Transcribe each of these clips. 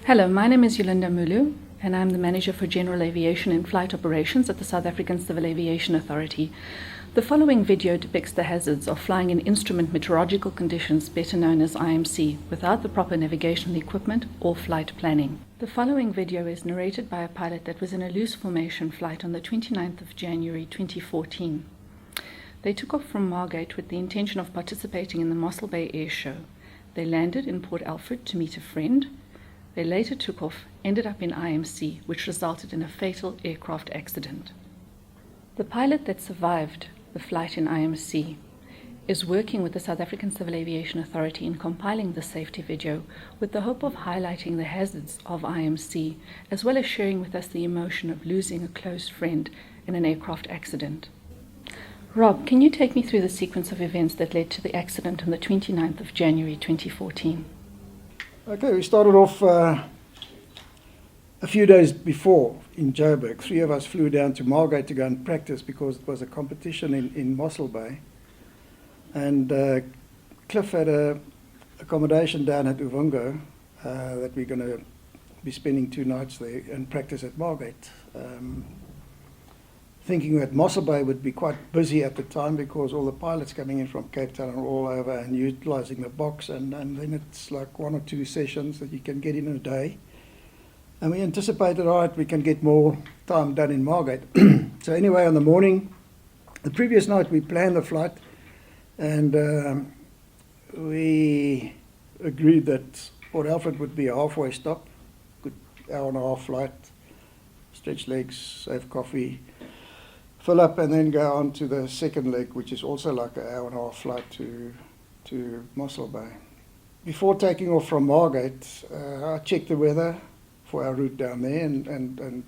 Hello, my name is Yolanda Mulu, and I'm the Manager for General Aviation and Flight Operations at the South African Civil Aviation Authority. The following video depicts the hazards of flying in instrument meteorological conditions, better known as IMC, without the proper navigational equipment or flight planning. The following video is narrated by a pilot that was in a loose formation flight on the 29th of January 2014. They took off from Margate with the intention of participating in the Mossel Bay Air Show. They landed in Port Alfred to meet a friend. They later took off, ended up in IMC, which resulted in a fatal aircraft accident. The pilot that survived the flight in IMC is working with the South African Civil Aviation Authority in compiling the safety video with the hope of highlighting the hazards of IMC, as well as sharing with us the emotion of losing a close friend in an aircraft accident. Rob, can you take me through the sequence of events that led to the accident on the 29th of January 2014? Okay, we started off a few days before in Joburg. 3 of us flew down to Margate to go and practice because it was a competition in Mossel Bay. And Cliff had a accommodation down at Uvungo that we're going to be spending 2 nights there and practice at Margate. Thinking that Mossel Bay would be quite busy at the time because all the pilots coming in from Cape Town are all over and utilising the box, and then it's like 1 or 2 sessions that you can get in a day. And we anticipated, all right, we can get more time done in Margate. So anyway, on the morning, the previous night we planned the flight, and we agreed that Port Alfred would be a halfway stop, good hour-and-a-half flight, stretch legs, have coffee, fill up, and then go on to the second leg, which is also like an hour-and-a-half flight to Mossel Bay. Before taking off from Margate, I checked the weather for our route down there, and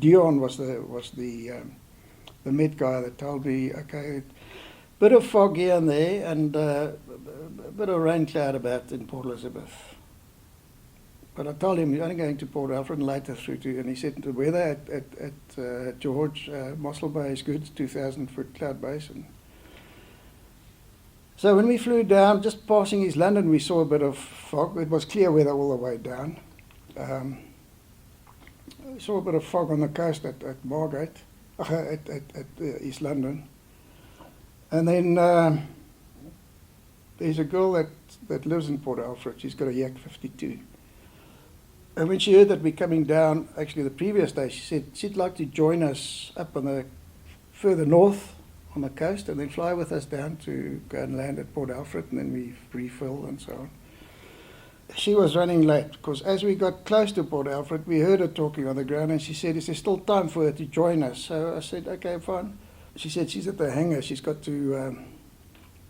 Dion was the Met guy that told me, okay, bit of fog here and there, and a bit of rain cloud about in Port Elizabeth. But I told him, you're only going to Port Alfred and later through to, and he said the weather at George, Mossel Bay is good, 2,000 foot cloud base. And so when we flew down, just passing East London, we saw a bit of fog. It was clear weather all the way down. We saw a bit of fog on the coast at Margate, at East London. And then there's a girl that lives in Port Alfred. She's got a Yak 52. And when she heard that we're coming down, actually the previous day, she said she'd like to join us up on the further north on the coast and then fly with us down to go and land at Port Alfred, and then we refill and so on. She was running late because as we got close to Port Alfred, we heard her talking on the ground, and she said, is there still time for her to join us? So I said, okay, fine. She said she's at the hangar, she's got to,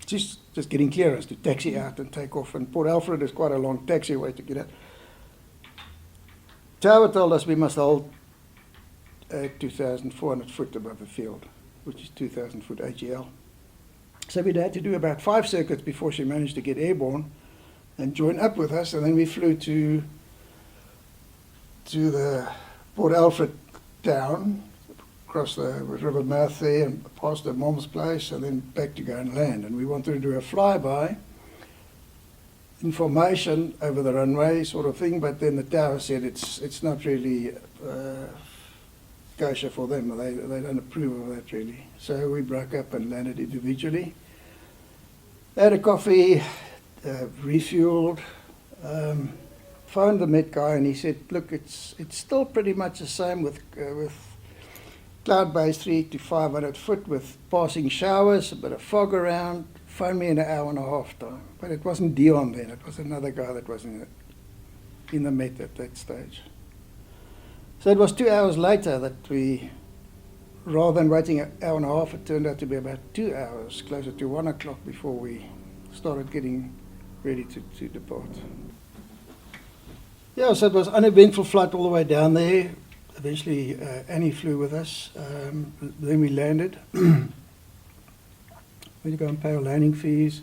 she's just getting clearance to taxi out and take off, and Port Alfred is quite a long taxiway to get out. Tower told us we must hold 2,400 foot above the field, which is 2,000 foot AGL. So we'd had to do about 5 circuits before she managed to get airborne and join up with us, and then we flew to the Port Alfred town, across the river mouth there and past the mom's place, and then back to go and land. And we wanted to do a flyby, information over the runway sort of thing, but then the tower said it's not really kosher for them. They don't approve of that really. So we broke up and landed individually. Had a coffee, refueled, phoned the Met guy, and he said, look, it's still pretty much the same with cloud base 3 to 500 foot with passing showers, a bit of fog around. Phone me in an hour-and-a-half time. But it wasn't Dion then, it was another guy that was in the Met at that stage. So it was 2 hours later that we, rather than waiting an hour-and-a-half, it turned out to be about 2 hours, closer to 1 o'clock before we started getting ready to depart. Yeah, so it was an uneventful flight all the way down there. Eventually Annie flew with us, then we landed. We had to go and pay our landing fees,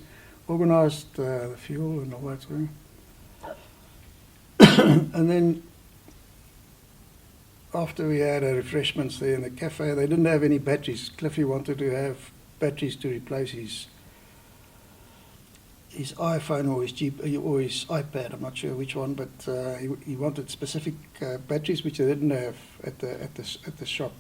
organised the fuel and all that sort of thing. And then after we had our refreshments there in the cafe, they didn't have any batteries. Cliffy wanted to have batteries to replace his his iPhone or his iPad, I'm not sure which one, but he wanted specific batteries which they didn't have at the shop.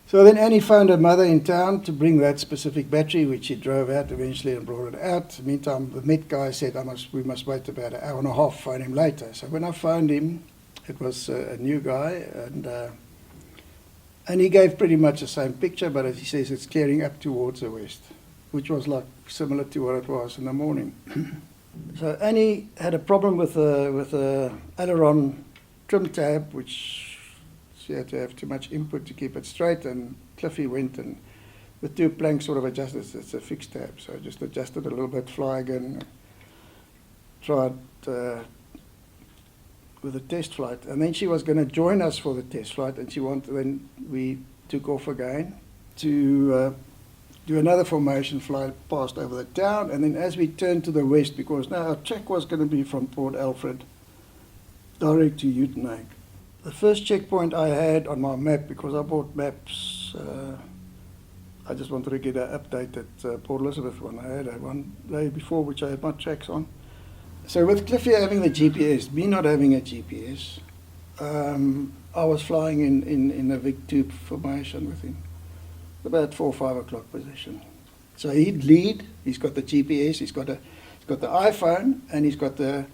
So then Annie phoned her mother in town to bring that specific battery, which she drove out eventually and brought it out. Meantime, the Met guy said, we must wait about an hour and a half, phone him later. So when I phoned him, it was a new guy, and he gave pretty much the same picture, but as he says, it's clearing up towards the west, which was like similar to what it was in the morning. So Annie had a problem with the aileron trim tab, which she had to have too much input to keep it straight, and Cliffy went and with 2 planks sort of adjusted. It's a fixed tab, so I just adjusted a little bit, fly again, tried with a test flight, and then she was going to join us for the test flight, and then we took off again to do another formation flight, passed over the town, and then as we turned to the west, because now our track was going to be from Port Alfred direct to Uitenhage. The first checkpoint I had on my map, because I bought maps, I just wanted to get an updated Port Elizabeth one. I had one day before which I had my tracks on. So with Cliffy having the GPS, me not having a GPS, I was flying in a Vic 2 formation with him, about 4 or 5 o'clock position. So he'd lead, he's got the GPS, he's got the iPhone, and he's got the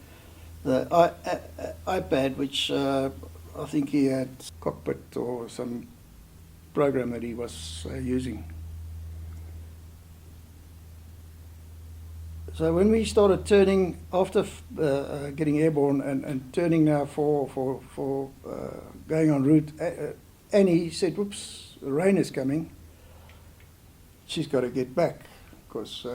iPad, which I think he had cockpit or some program that he was using. So when we started turning, after getting airborne and turning now for going en route, Annie said, whoops, the rain is coming. She's got to get back, because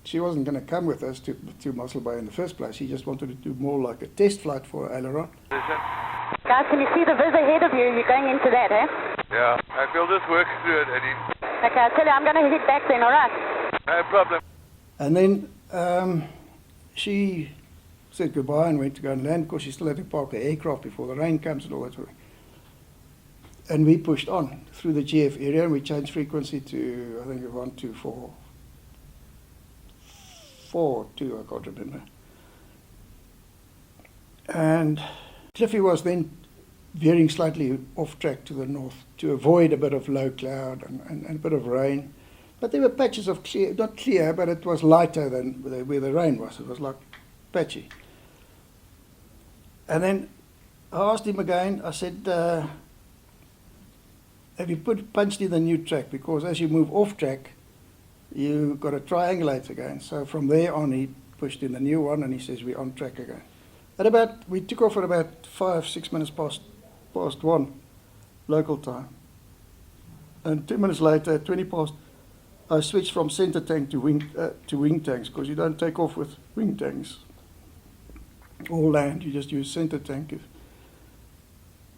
she wasn't going to come with us to Mossel Bay in the first place. She just wanted to do more like a test flight for aileron. Guys, can you see the vis ahead of you? You're going into that, eh? Yeah, I will just work through it, Eddie. Okay, I'll tell you, I'm going to head back then, alright? No problem. And then she said goodbye and went to go and land, because she still had to park the aircraft before the rain comes and all that sort of thing. And we pushed on through the GF area, and we changed frequency to, I think, 124. 4-2, I can't remember. And Cliffy was then veering slightly off track to the north to avoid a bit of low cloud and a bit of rain. But there were patches of clear, not clear, but it was lighter than where the rain was. It was like patchy. And then I asked him again, I said, have you punched in the new track? Because as you move off track, you've got to triangulate again. So from there on, he pushed in the new one, and he says we're on track again. We took off at about 5-6 minutes past 1 local time. And 2 minutes later, 20 past, I switched from center tank to wing tanks, because you don't take off with wing tanks or land, you just use center tank.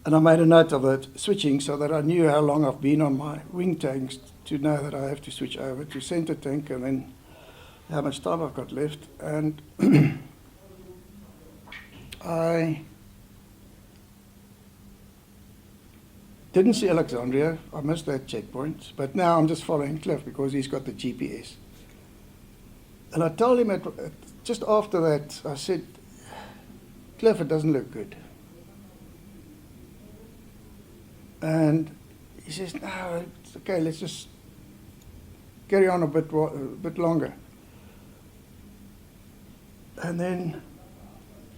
And I made a note of it, switching, so that I knew how long I've been on my wing tanks to know that I have to switch over to center tank, and then how much time I've got left. And I didn't see Alexandria. I missed that checkpoint. But now I'm just following Cliff, because he's got the GPS. And I told him just after that, I said, Cliff, it doesn't look good. And he says, no, it's okay, let's just carry on a bit longer. And then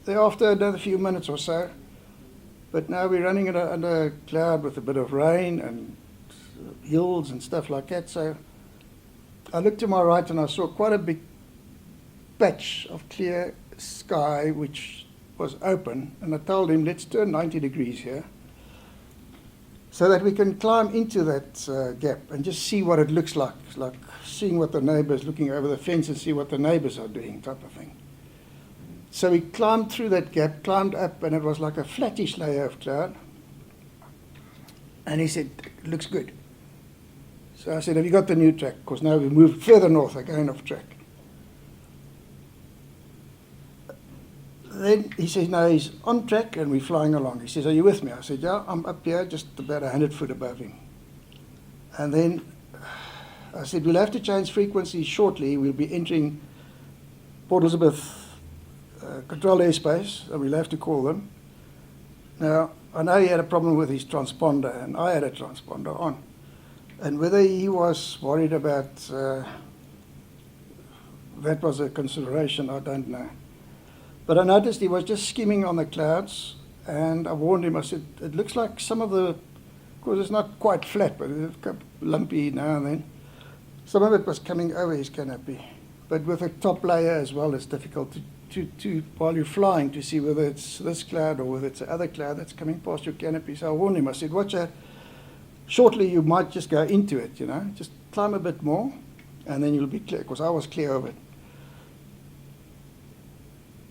after another few minutes or so, but now we're running under a cloud with a bit of rain and hills and stuff like that. So I looked to my right and I saw quite a big patch of clear sky which was open. And I told him, let's turn 90 degrees here, so that we can climb into that gap and just see what it looks like. It's like seeing what the neighbors, looking over the fence and see what the neighbors are doing, type of thing. So we climbed through that gap, climbed up, and it was like a flattish layer of cloud. And he said, it looks good. So I said, have you got the new track? Because now we moved further north again off track. Then he says, no, he's on track and we're flying along. He says, are you with me? I said, yeah, I'm up here, just about 100 foot above him. And then I said, we'll have to change frequency shortly. We'll be entering Port Elizabeth controlled airspace, and we'll have to call them. Now, I know he had a problem with his transponder, and I had a transponder on. And whether he was worried about that was a consideration, I don't know. But I noticed he was just skimming on the clouds, and I warned him. I said, it looks like some of the, of course it's not quite flat, but it's lumpy now and then. Some of it was coming over his canopy. But with a top layer as well, it's difficult to while you're flying, to see whether it's this cloud or whether it's the other cloud that's coming past your canopy. So I warned him. I said, watch out. Shortly you might just go into it, you know. Just climb a bit more, and then you'll be clear, because I was clear of it.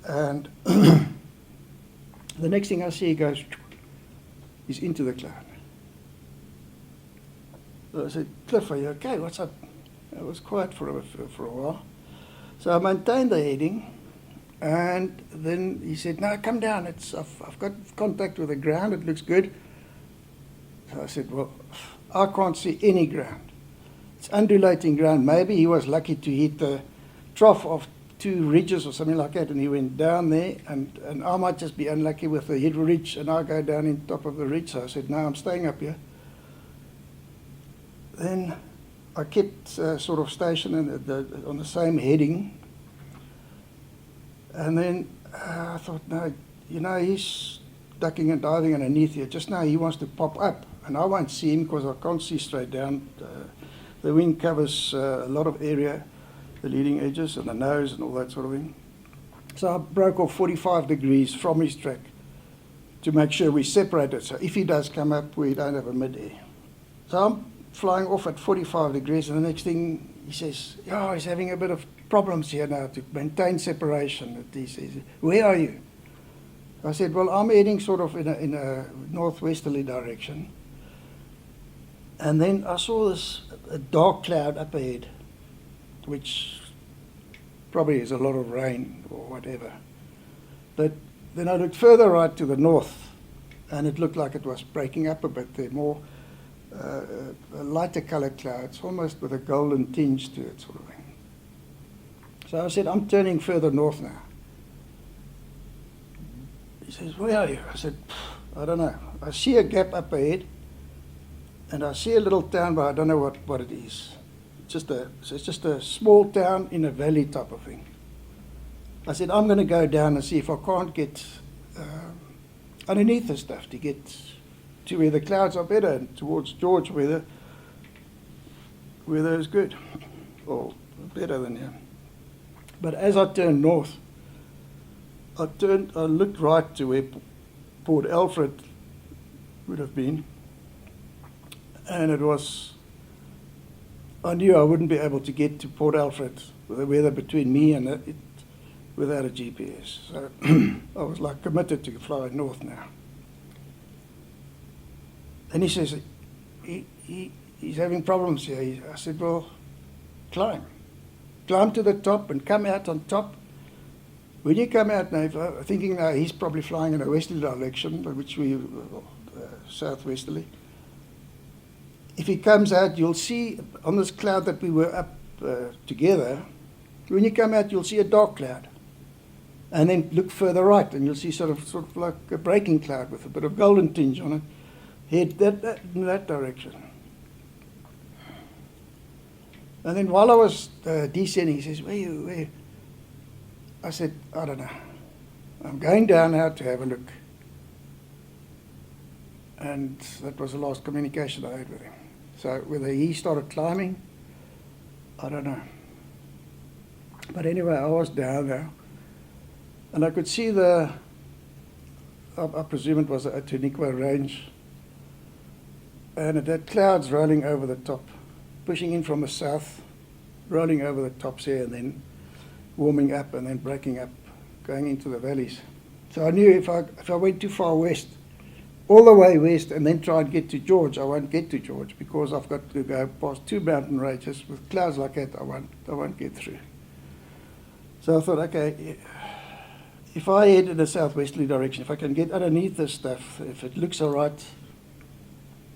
And the next thing I see, he goes, he's into the cloud. So I said, Cliff, are you okay? What's up? I was quiet for a while. So I maintained the heading, and then he said, no, come down. I've got contact with the ground. It looks good. So I said, well, I can't see any ground. It's undulating ground. Maybe he was lucky to hit the trough of 2 ridges or something like that, and he went down there, and I might just be unlucky with the head ridge, and I go down in top of the ridge. So I said, no, I'm staying up here. Then I kept sort of stationed on the same heading, and then I thought, no, you know, he's ducking and diving underneath here. Just now he wants to pop up, and I won't see him because I can't see straight down. The wing covers a lot of area, the leading edges and the nose and all that sort of thing. So I broke off 45 degrees from his track to make sure we separated. So if he does come up, we don't have a mid-air. So I'm flying off at 45 degrees, and the next thing he says, oh, he's having a bit of problems here now to maintain separation. He says, where are you? I said, well, I'm heading sort of in a northwesterly direction. And then I saw a dark cloud up ahead, which probably is a lot of rain or whatever. But then I looked further right to the north, and it looked like it was breaking up a bit. They're more lighter colored clouds, almost with a golden tinge to it, sort of thing. So I said, I'm turning further north now. He says, where are you? I said, I don't know. I see a gap up ahead, and I see a little town, but I don't know what it is. It's just a small town in a valley type of thing. I said, I'm going to go down and see if I can't get underneath the stuff to get to where the clouds are better, and towards George where the weather is good, or better than here. But as I turned north, I looked right to where Port Alfred would have been, and it was, I knew I wouldn't be able to get to Port Alfred with the weather between me and it without a GPS. So I was like committed to flying north now. And he says, he's having problems here. I said, well, climb to the top and come out on top. When you come out now, thinking now he's probably flying in a westerly direction, which we southwesterly. If he comes out, you'll see on this cloud that we were up together, when you come out, you'll see a dark cloud. And then look further right, and you'll see sort of like a breaking cloud with a bit of golden tinge on it. Head in that direction. And then while I was descending, he says, where? I said, I don't know. I'm going down now to have a look. And that was the last communication I had with him. So whether he started climbing, I don't know. But anyway, I was down there, and I could see I presume it was the Atuniqua range, and it had clouds rolling over the top, pushing in from the south, rolling over the tops here, and then warming up and then breaking up, going into the valleys. So I knew if I went too far west, all the way west, and then try and get to George, I won't get to George, because I've got to go past 2 mountain ranges with clouds like that. I won't get through. So I thought, okay, if I head in a southwesterly direction, if I can get underneath this stuff, if it looks all right,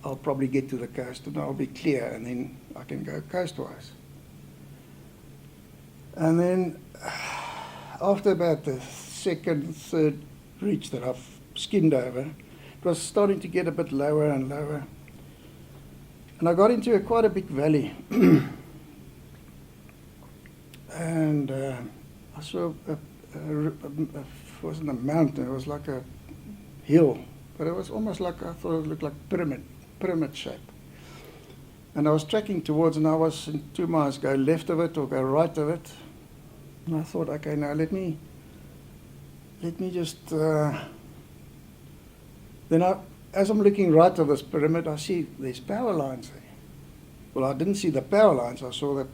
I'll probably get to the coast and I'll be clear, and then I can go coastwise. And then after about the second, third reach that I've skimmed over, it was starting to get a bit lower and lower. And I got into quite a big valley. And I saw it wasn't a mountain, it was like a hill. But it was almost like, I thought it looked like pyramid shape. And I was tracking towards, and I was in 2 miles, go left of it or go right of it. And I thought, okay, now let me just, then as I'm looking right of this pyramid, I see there's power lines there. Well, I didn't see the power lines, I saw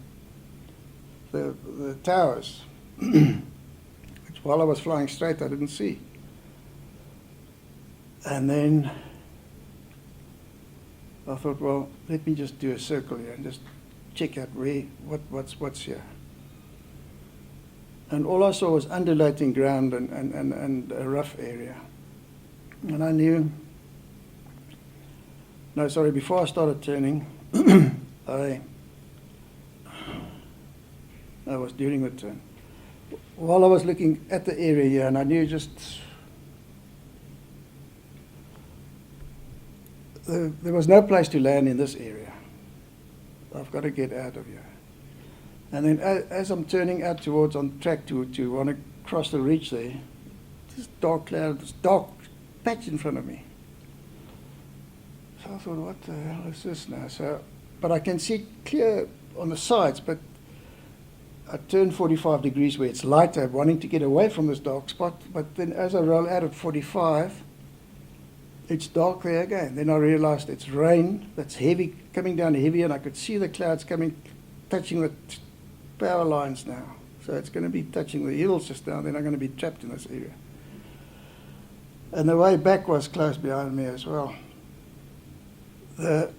the towers, which while I was flying straight, I didn't see. And then I thought, well, let me just do a circle here and just check out what's here. And all I saw was undulating ground and a rough area. And I knew, no, sorry, before I started turning, I was during the turn. While I was looking at the area here, and I knew just, there was no place to land in this area. I've got to get out of here. And then as I'm turning out towards, on track to want to cross the reach there, this dark cloud, this dark patch in front of me. So I thought, what the hell is this now? So, but I can see clear on the sides, but I turned 45 degrees where it's lighter, wanting to get away from this dark spot. But then as I roll out at 45, it's dark there again. Then I realized it's rain that's heavy, coming down heavy, and I could see the clouds coming, touching the power lines now. So it's going to be touching the hills just down, then I'm going to be trapped in this area. And the way back was close behind me as well. The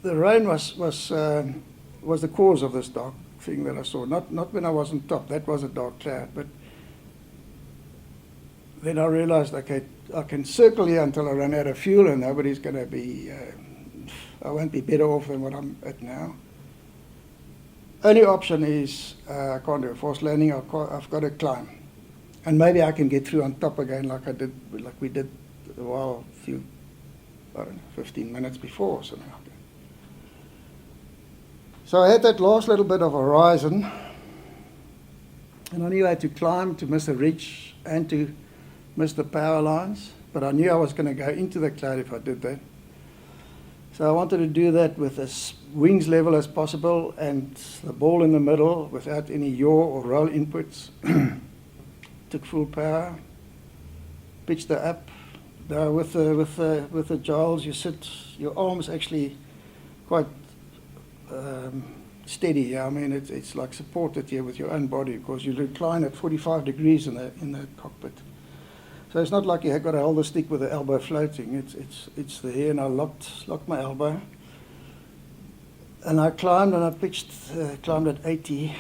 rain was the cause of this dark thing that I saw. Not when I was on top, that was a dark cloud, but then I realized, okay, I can circle here until I run out of fuel, and nobody's going to be, I won't be better off than what I'm at now. Only option is I can't do a forced landing. I've got to climb, and maybe I can get through on top again, like we did a while, I don't know, 15 minutes before or something like that. So I had that last little bit of horizon, and I knew I had to climb to miss the ridge and to miss the power lines, but I knew I was going to go into the cloud if I did that. So I wanted to do that with as wings level as possible and the ball in the middle without any yaw or roll inputs. Took full power, pitched the up. With the giles, you sit, your arms actually quite steady. Yeah? I mean, it's like supported here with your own body because you recline at 45 degrees in the cockpit. So it's not like you've got to hold the stick with the elbow floating. It's there, and I locked my elbow. And I climbed, and I pitched, climbed at 80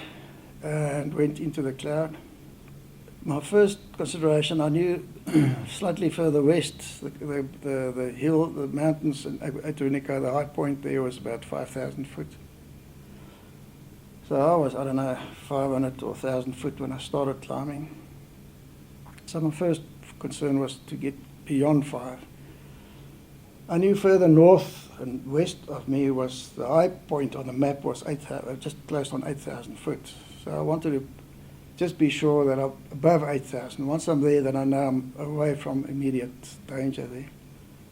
and went into the cloud. My first consideration, I knew slightly further west, the hill, the mountains in Aeroclub, the high point there was about 5,000 foot. So I was, I don't know, 500 or 1,000 foot when I started climbing. So my first concern was to get beyond 5. I knew further north and west of me was the high point on the map was just close on 8,000 foot. So I wanted to just be sure that I'm above 8,000. Once I'm there, then I know I'm away from immediate danger there.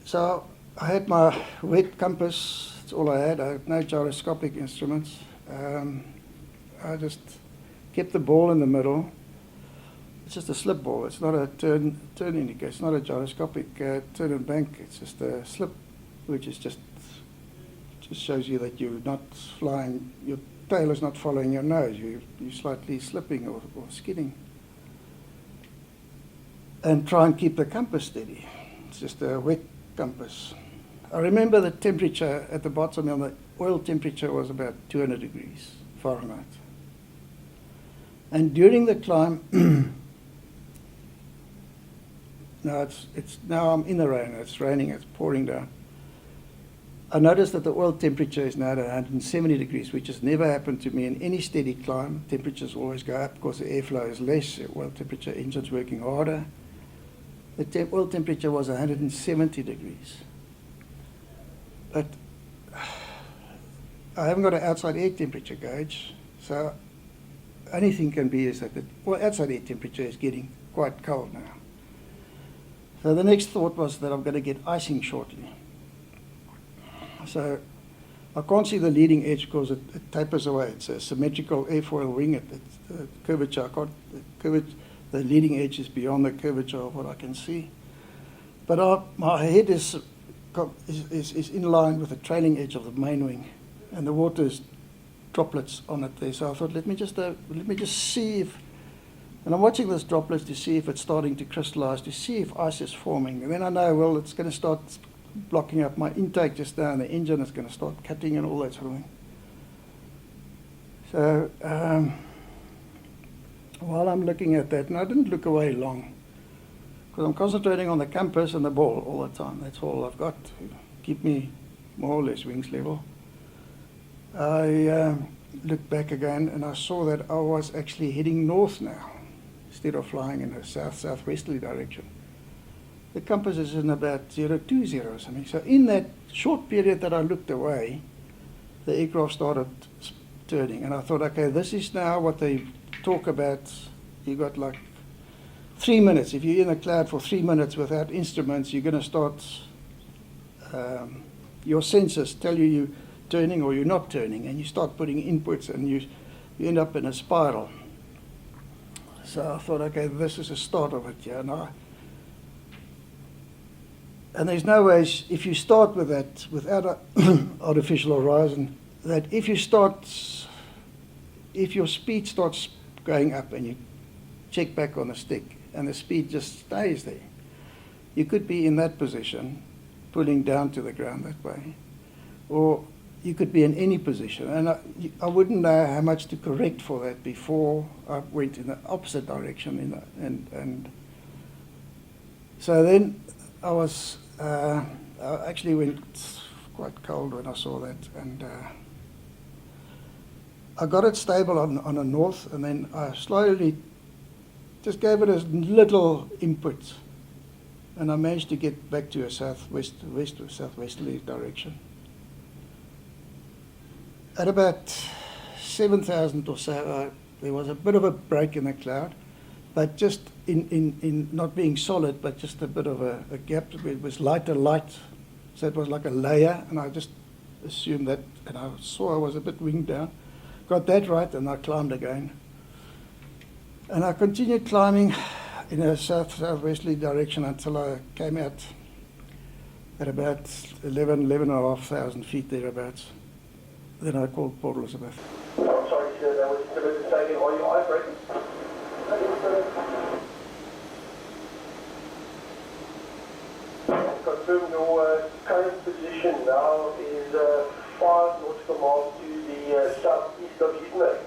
So I had my wet compass, that's all I had. I had no gyroscopic instruments. I just kept the ball in the middle. It's just a slip ball. It's not a turn indicator. It's not a gyroscopic turn and bank. It's just a slip, which is just shows you that you're not flying. Your tail is not following your nose. You're slightly slipping or skidding. And try and keep the compass steady. It's just a wet compass. I remember the temperature at the bottom. The oil temperature was about 200 degrees Fahrenheit. And during the climb. Now I'm in the rain. It's raining. It's pouring down. I noticed that the oil temperature is now at 170 degrees, which has never happened to me in any steady climb. Temperatures always go up because the airflow is less, the oil temperature, engines working harder. The oil temperature was 170 degrees. But I haven't got an outside air temperature gauge, so anything can be is that the outside air temperature is getting quite cold now. So the next thought was that I'm going to get icing shortly. So I can't see the leading edge because it tapers away. It's a symmetrical airfoil wing. It's curvature. The leading edge is beyond the curvature of what I can see. But my head is in line with the trailing edge of the main wing, and the water is droplets on it there. So I thought, let me just see if, and I'm watching those droplets to see if it's starting to crystallize, to see if ice is forming. And then I know, well, it's going to start blocking up my intake just now, and the engine is going to start cutting and all that sort of thing. So while I'm looking at that, and I didn't look away long, because I'm concentrating on the compass and the ball all the time. That's all I've got to keep me more or less wings level. I looked back again, and I saw that I was actually heading north now, instead of flying in a south-southwesterly direction. The compass is in about 020 or something. So in that short period that I looked away, the aircraft started turning. And I thought, okay, this is now what they talk about. You got like 3 minutes. If you're in a cloud for 3 minutes without instruments, you're going to start, your sensors tell you're turning or you're not turning, and you start putting inputs, and you end up in a spiral. So I thought, okay, this is a start of it, yeah. And there's no way, if you start with that, without an artificial horizon, that if your speed starts going up and you check back on the stick and the speed just stays there, you could be in that position, pulling down to the ground that way. Or you could be in any position. And I wouldn't know how much to correct for that before I went in the opposite direction. And so then I actually went quite cold when I saw that, and I got it stable on a north, and then I slowly just gave it a little input, and I managed to get back to a southwesterly direction. At about 7,000 or so, there was a bit of a break in the cloud, but just in not being solid, but just a bit of a gap. It was lighter light, so it was like a layer, and I just assumed that, and I saw I was a bit winged down. Got that right, and I climbed again. And I continued climbing in a southwesterly direction until I came out at about 11,500 feet thereabouts. Then I called Port Elizabeth. I'm sorry, sir, that was a bit mistaken. Are you operating? Confirm your current position now is 5 nautical miles to the southeast of Houston.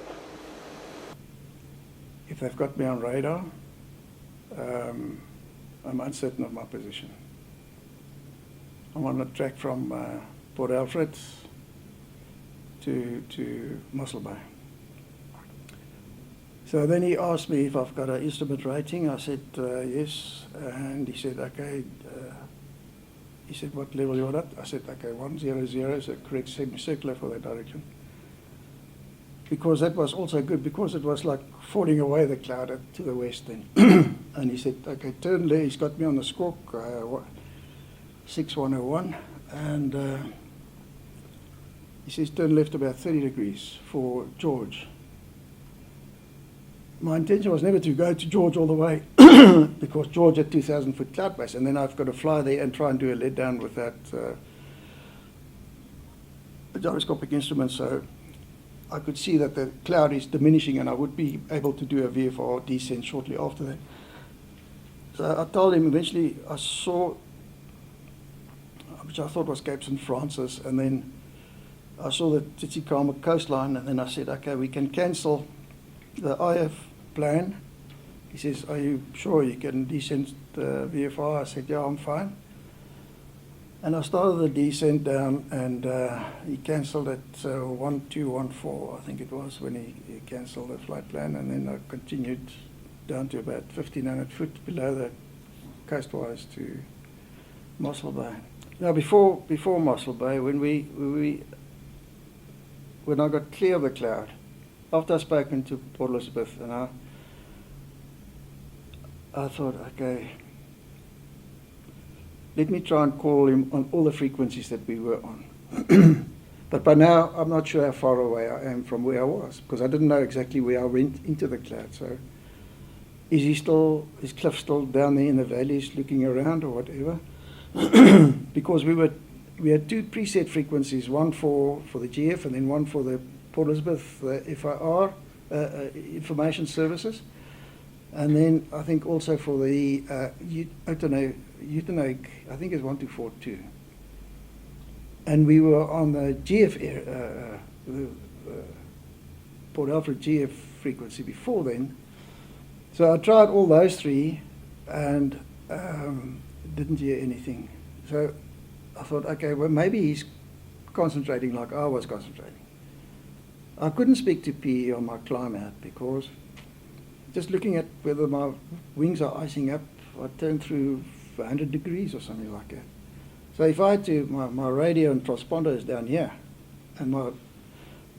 If they've got me on radar, I'm uncertain of my position. I'm on a track from Port Alfred to Mossel Bay. So then he asked me if I've got an instrument rating. I said yes, and he said, okay. He said, what level you're at? I said, okay, 100 is a correct semicircular for that direction. Because that was also good, because it was like falling away the cloud to the west then. And he said, okay, turn left. He's got me on the squawk, 6101, and he says turn left about 30 degrees for George. My intention was never to go to George all the way, because George had 2,000 foot cloud base, and then I've got to fly there and try and do a let down with that gyroscopic instrument. So I could see that the cloud is diminishing, and I would be able to do a VFR descent shortly after that. So I told him eventually I saw, which I thought was Cape St. Francis, and then I saw the Tsitsikamma coastline, and then I said, okay, we can cancel the IF plan. He says, are you sure you can descend the VFR? I said, yeah, I'm fine. And I started the descent down, and he cancelled at 1214, I think it was, when he cancelled the flight plan, and then I continued down to about 1,500 foot below the coastwise to Mossel Bay. Now, before Mossel Bay, when I got clear of the cloud, after I'd spoken to Port Elizabeth, and I thought, okay, let me try and call him on all the frequencies that we were on. But by now, I'm not sure how far away I am from where I was, because I didn't know exactly where I went into the cloud. So, is Cliff still down there in the valleys looking around or whatever? Because we had two preset frequencies, one for the GF and then one for the Port Elizabeth FIR information services, and then I think also for the Uitenhage, I think it's 1242. And we were on the GF Port Alfred GF frequency before then. So I tried all those three and didn't hear anything. So I thought, okay, well, maybe he's concentrating like I was concentrating. I couldn't speak to PE on my climb out because just looking at whether my wings are icing up, I turned through 100 degrees or something like that. So if I had to, my radio and transponder is down here, and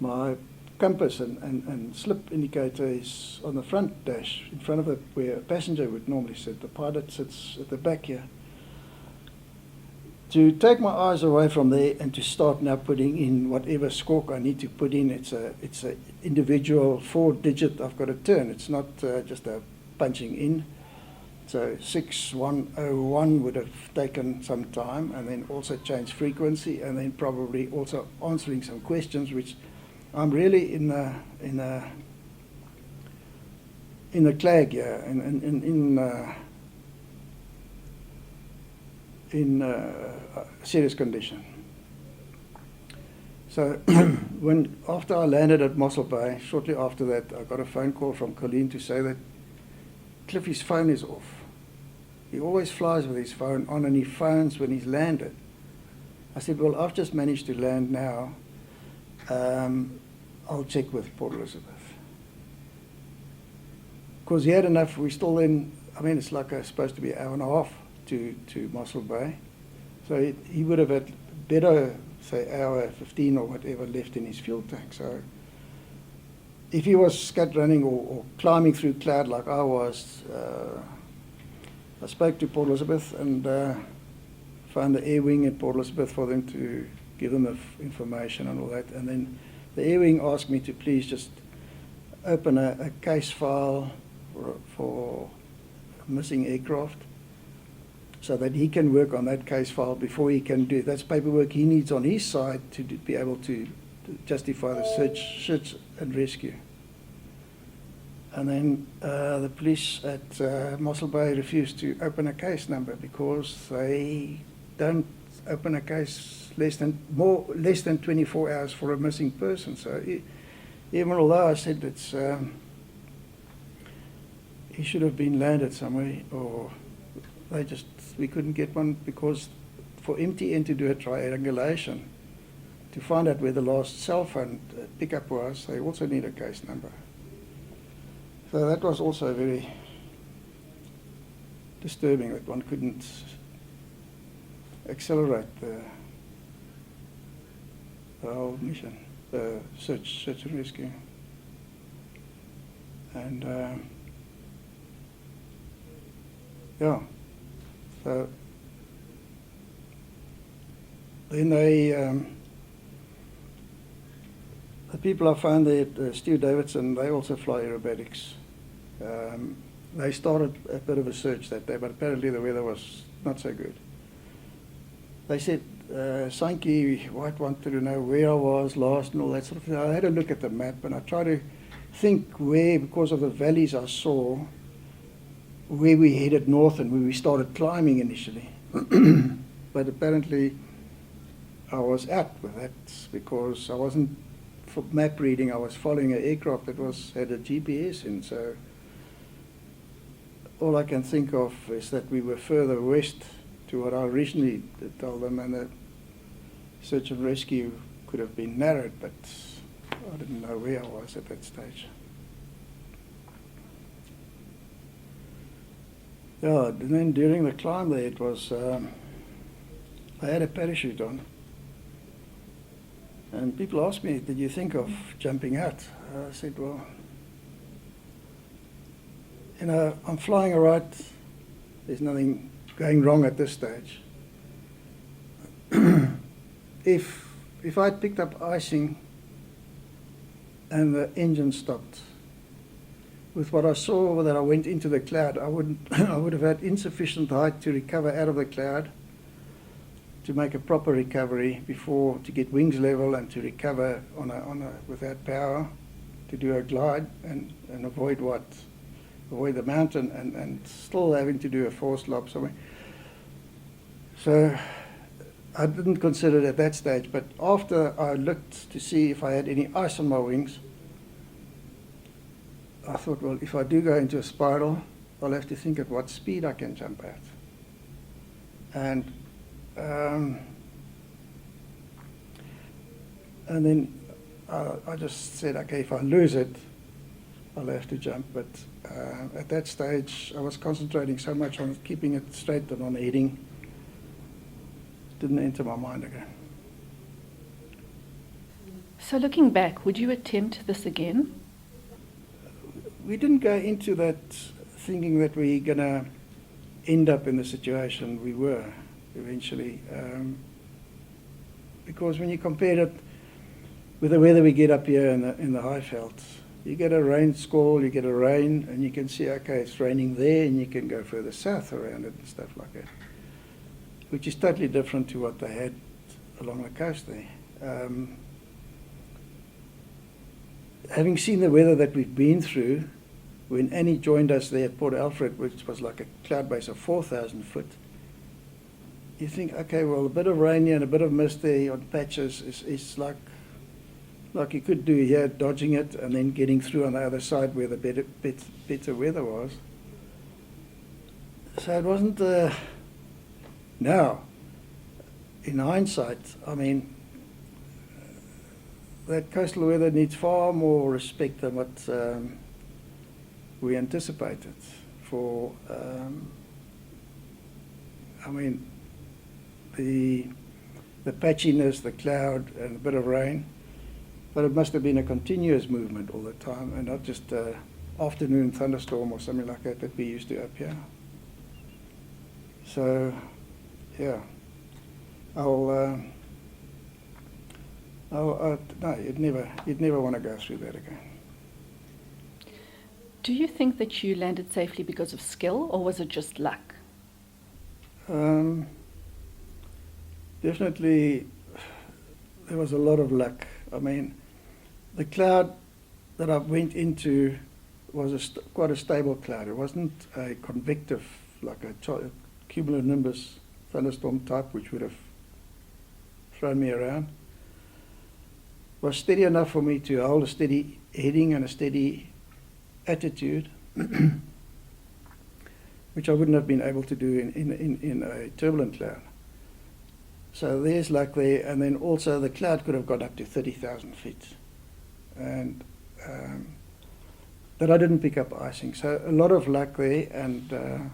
my compass and slip indicator is on the front dash, in front of it where a passenger would normally sit. The pilot sits at the back here. To take my eyes away from there and to start now putting in whatever squawk I need to put in, it's a individual 4-digit I've got to turn. It's not just a punching in. So 6101 would have taken some time, and then also change frequency, and then probably also answering some questions, which I'm really in the clag here, in serious condition. So after I landed at Mossel Bay, shortly after that, I got a phone call from Colleen to say that Cliffy's phone is off. He always flies with his phone on, and he phones when he's landed. I said, well, I've just managed to land now. I'll check with Port Elizabeth. Because he had enough, we still then, I mean, it's like supposed to be an hour and a half to Mossel Bay. So he would have had better, say, hour 15 or whatever left in his fuel tank. So if he was scud running or climbing through cloud like I was, I spoke to Port Elizabeth and found the air wing at Port Elizabeth for them to give them the information and all that. And then the air wing asked me to please just open a case file for missing aircraft, so that he can work on that case file before he can do it. That's paperwork he needs on his side to be able to justify the search and rescue. And then the police at Mossel Bay refused to open a case number because they don't open a case less than 24 hours for a missing person. So even although I said that he should have been landed somewhere, or we couldn't get one, because for MTN to do a triangulation to find out where the last cell phone pickup was, they also need a case number. So that was also very disturbing that one couldn't accelerate the whole mission, the search and rescue. And yeah, so then the people I found there, Stu Davidson, they also fly aerobatics. They started a bit of a search that day, but apparently the weather was not so good. They said Sankey White wanted to know where I was last and all that sort of thing. I had a look at the map and I tried to think where, because of the valleys I saw, where we headed north and where we started climbing initially. But apparently I was out with that because I wasn't, for map reading, I was following an aircraft that had a GPS in, so all I can think of is that we were further west to what I originally told them, and the search and rescue could have been narrowed, but I didn't know where I was at that stage. Yeah, and then during the climb there, it was, I had a parachute on. And people asked me, did you think of jumping out? I said, well, you know, I'm flying all right. There's nothing going wrong at this stage. If I'd picked up icing and the engine stopped, with what I saw that I went into the cloud, I would have had insufficient height to recover out of the cloud, to make a proper recovery before, to get wings level and to recover without power, to do a glide and avoid the mountain and still having to do a forced lob somewhere. So I didn't consider it at that stage, but after I looked to see if I had any ice on my wings, I thought, well, if I do go into a spiral, I'll have to think at what speed I can jump at. And then I just said, okay, if I lose it, I'll have to jump. But at that stage, I was concentrating so much on keeping it straight and on heading. Didn't enter my mind again. So looking back, would you attempt this again? We didn't go into that thinking that we're going to end up in the situation we were eventually. Because when you compare it with the weather we get up here in the high velds, you get a rain squall, you get a rain, and you can see, okay, it's raining there, and you can go further south around it and stuff like that, which is totally different to what they had along the coast there. Having seen the weather that we've been through, when Annie joined us there at Port Alfred, which was like a cloud base of 4,000 foot, you think, okay, well, a bit of rain here and a bit of mist there on patches is like you could do here, dodging it and then getting through on the other side where the better weather was. So it wasn't, now, in hindsight, I mean, that coastal weather needs far more respect than what we anticipated for, I mean, the patchiness, the cloud, and a bit of rain, but it must have been a continuous movement all the time and not just an afternoon thunderstorm or something like that we used to up here. So, yeah, no, you'd never want to go through that again. Do you think that you landed safely because of skill, or was it just luck? Definitely, there was a lot of luck. I mean, the cloud that I went into was quite a stable cloud. It wasn't a convective, like a cumulonimbus thunderstorm type, which would have thrown me around. It was steady enough for me to hold a steady heading and a steady attitude, which I wouldn't have been able to do in a turbulent cloud. So there's luck there, and then also the cloud could have got up to 30,000 feet, and that I didn't pick up icing. So a lot of luck there, and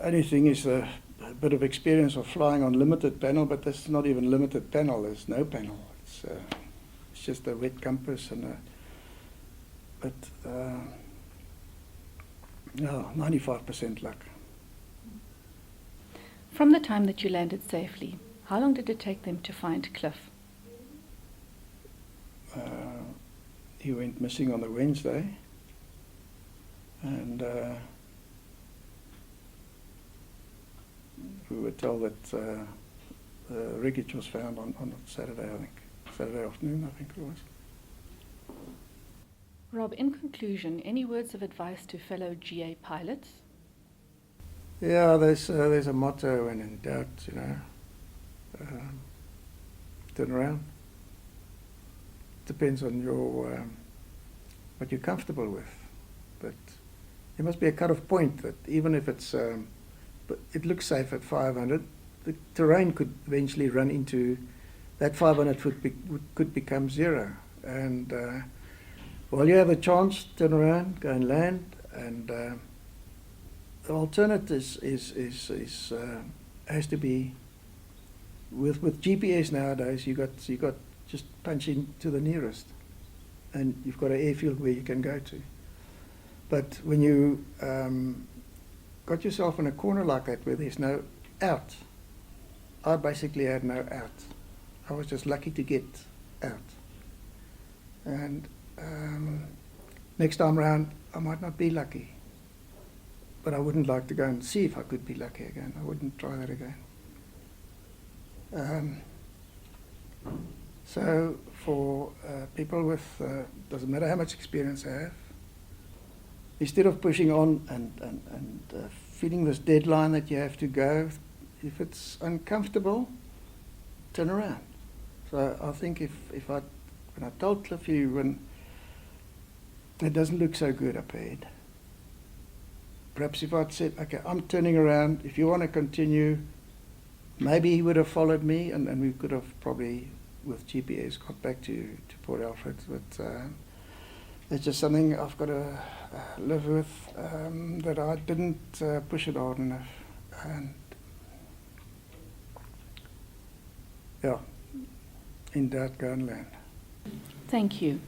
only thing is a bit of experience of flying on limited panel, but that's not even limited panel. There's no panel. It's just a wet compass and a. But no, 95% luck. From the time that you landed safely, how long did it take them to find Cliff? He went missing on the Wednesday, and we were told that the wreckage was found on Saturday, I think. Saturday afternoon, I think it was. Rob, in conclusion, any words of advice to fellow GA pilots? Yeah, there's a motto when in doubt, you know, turn around. Depends on your what you're comfortable with, but there must be a cut-off point that even if it's but it looks safe at 500. The terrain could eventually run into that 500 foot could become zero. And while you have a chance, turn around, go and land. And the alternative has to be with GPS nowadays. You got just punch into the nearest, and you've got an airfield where you can go to. But when you got yourself in a corner like that where there's no out, I basically had no out. I was just lucky to get out. And next time round, I might not be lucky. But I wouldn't like to go and see if I could be lucky again. I wouldn't try that again. So for people with, doesn't matter how much experience they have, instead of pushing on and feeling this deadline that you have to go, if it's uncomfortable, turn around. So I think when I told Cliffy when it doesn't look so good up ahead, perhaps if I'd said, okay, I'm turning around, if you want to continue, maybe he would have followed me and we could have probably, with GPS, got back to Port Alfred. But it's just something I've got to live with, that I didn't push it hard enough. And yeah, in doubt, go and land. Thank you.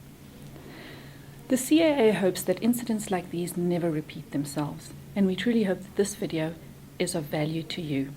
The CAA hopes that incidents like these never repeat themselves, and we truly hope that this video is of value to you.